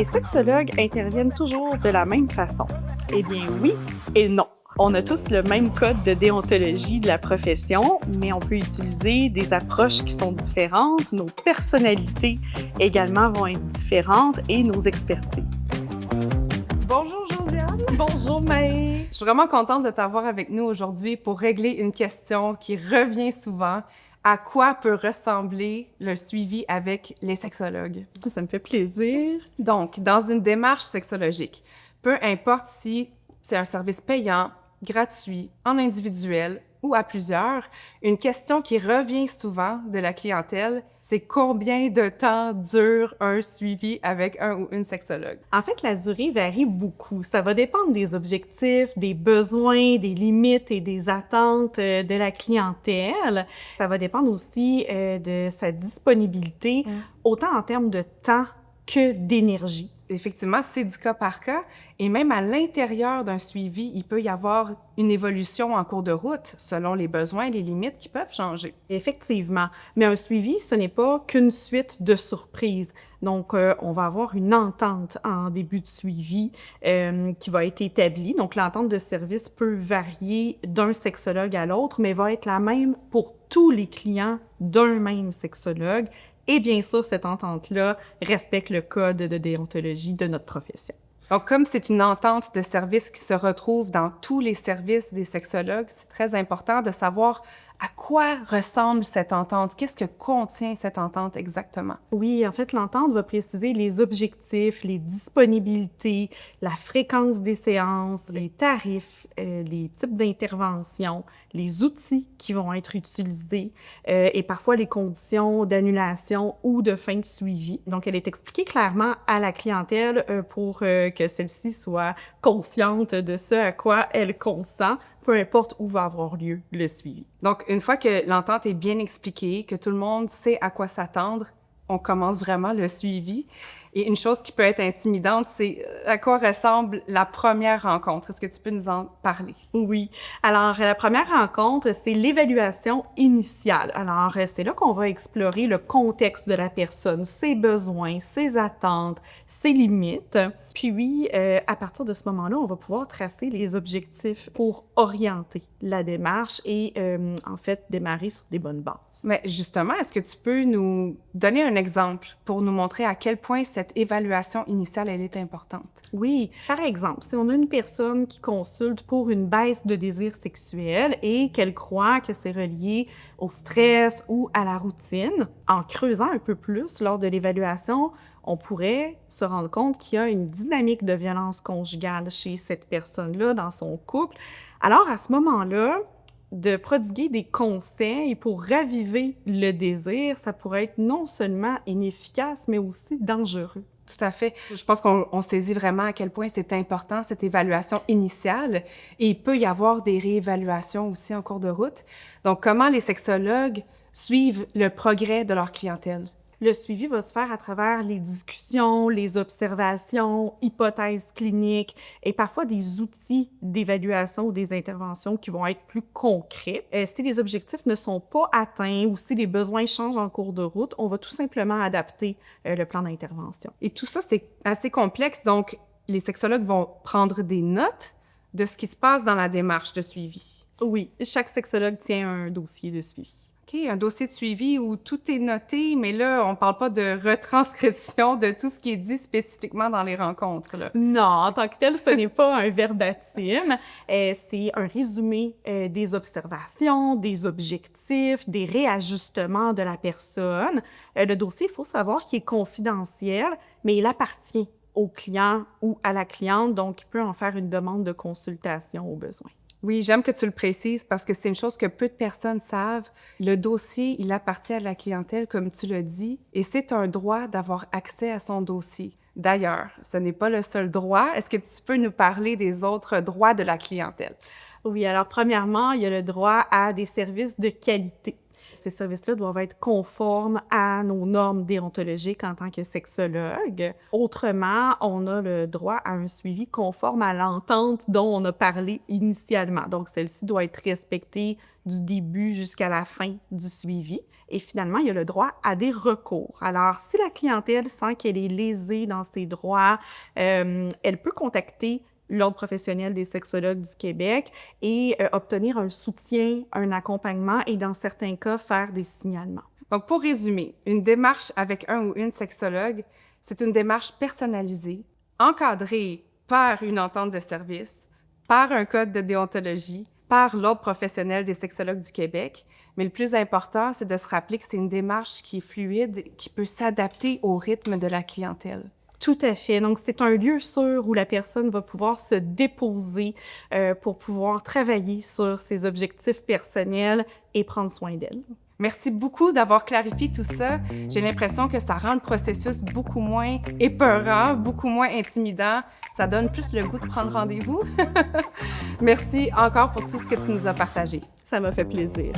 Les sexologues interviennent toujours de la même façon. Eh bien oui et non. On a tous le même code de déontologie de la profession, mais on peut utiliser des approches qui sont différentes. Nos personnalités également vont être différentes et nos expertises. Bonjour Josiane! Bonjour Maë! Je suis vraiment contente de t'avoir avec nous aujourd'hui pour régler une question qui revient souvent. À quoi peut ressembler le suivi avec les sexologues? Ça me fait plaisir. Donc, dans une démarche sexologique, peu importe si c'est un service payant, gratuit, en individuel ou à plusieurs, une question qui revient souvent de la clientèle, c'est combien de temps dure un suivi avec un ou une sexologue? En fait, la durée varie beaucoup. Ça va dépendre des objectifs, des besoins, des limites et des attentes de la clientèle. Ça va dépendre aussi de sa disponibilité, autant en termes de temps que d'énergie. Effectivement, c'est du cas par cas. Et même à l'intérieur d'un suivi, il peut y avoir une évolution en cours de route selon les besoins et les limites qui peuvent changer. Effectivement. Mais un suivi, ce n'est pas qu'une suite de surprises. Donc, on va avoir une entente en début de suivi qui va être établie. Donc, l'entente de service peut varier d'un sexologue à l'autre, mais va être la même pour tous les clients d'un même sexologue. Et bien sûr, cette entente-là respecte le code de déontologie de notre profession. Donc, comme c'est une entente de service qui se retrouve dans tous les services des sexologues, c'est très important de savoir à quoi ressemble cette entente. Qu'est-ce que contient cette entente exactement? Oui, en fait, l'entente va préciser les objectifs, les disponibilités, la fréquence des séances, les tarifs, les types d'intervention, les outils qui vont être utilisés et parfois les conditions d'annulation ou de fin de suivi. Donc, elle est expliquée clairement à la clientèle pour que celle-ci soit consciente de ce à quoi elle consent, peu importe où va avoir lieu le suivi. Donc, une fois que l'entente est bien expliquée, que tout le monde sait à quoi s'attendre, on commence vraiment le suivi. Et une chose qui peut être intimidante, c'est à quoi ressemble la première rencontre. Est-ce que tu peux nous en parler? Oui. Alors, la première rencontre, c'est l'évaluation initiale. Alors, c'est là qu'on va explorer le contexte de la personne, ses besoins, ses attentes, ses limites. Puis, à partir de ce moment-là, on va pouvoir tracer les objectifs pour orienter la démarche et, en fait, démarrer sur des bonnes bases. Mais justement, est-ce que tu peux nous donner un exemple pour nous montrer à quel point cette évaluation initiale, elle est importante? Oui. Par exemple, si on a une personne qui consulte pour une baisse de désir sexuel et qu'elle croit que c'est relié au stress ou à la routine, en creusant un peu plus lors de l'évaluation, on pourrait se rendre compte qu'il y a une dynamique de violence conjugale chez cette personne-là dans son couple. Alors, à ce moment-là, de prodiguer des conseils pour raviver le désir, ça pourrait être non seulement inefficace, mais aussi dangereux. Tout à fait. Je pense qu'on saisit vraiment à quel point c'est important, cette évaluation initiale. Et il peut y avoir des réévaluations aussi en cours de route. Donc, comment les sexologues suivent le progrès de leur clientèle? Le suivi va se faire à travers les discussions, les observations, hypothèses cliniques et parfois des outils d'évaluation ou des interventions qui vont être plus concrets. Si les objectifs ne sont pas atteints ou si les besoins changent en cours de route, on va tout simplement adapter le plan d'intervention. Et tout ça, c'est assez complexe. Donc, les sexologues vont prendre des notes de ce qui se passe dans la démarche de suivi. Oui, chaque sexologue tient un dossier de suivi. OK, un dossier de suivi où tout est noté, mais là, on ne parle pas de retranscription de tout ce qui est dit spécifiquement dans les rencontres, là. Non, en tant que tel, ce n'est pas un verbatim. C'est un résumé des observations, des objectifs, des réajustements de la personne. Le dossier, il faut savoir qu'il est confidentiel, mais il appartient au client ou à la cliente, donc il peut en faire une demande de consultation au besoin. Oui, j'aime que tu le précises parce que c'est une chose que peu de personnes savent. Le dossier, il appartient à la clientèle, comme tu l'as dit, et c'est un droit d'avoir accès à son dossier. D'ailleurs, ce n'est pas le seul droit. Est-ce que tu peux nous parler des autres droits de la clientèle? Oui, alors premièrement, il y a le droit à des services de qualité. Ces services-là doivent être conformes à nos normes déontologiques en tant que sexologue. Autrement, on a le droit à un suivi conforme à l'entente dont on a parlé initialement. Donc, celle-ci doit être respectée du début jusqu'à la fin du suivi. Et finalement, il y a le droit à des recours. Alors, si la clientèle sent qu'elle est lésée dans ses droits, elle peut contacter l'Ordre professionnel des sexologues du Québec et obtenir un soutien, un accompagnement et, dans certains cas, faire des signalements. Donc, pour résumer, une démarche avec un ou une sexologue, c'est une démarche personnalisée, encadrée par une entente de service, par un code de déontologie, par l'Ordre professionnel des sexologues du Québec. Mais le plus important, c'est de se rappeler que c'est une démarche qui est fluide, qui peut s'adapter au rythme de la clientèle. Tout à fait. Donc, c'est un lieu sûr où la personne va pouvoir se déposer pour pouvoir travailler sur ses objectifs personnels et prendre soin d'elle. Merci beaucoup d'avoir clarifié tout ça. J'ai l'impression que ça rend le processus beaucoup moins épeurant, beaucoup moins intimidant. Ça donne plus le goût de prendre rendez-vous. Merci encore pour tout ce que tu nous as partagé. Ça m'a fait plaisir.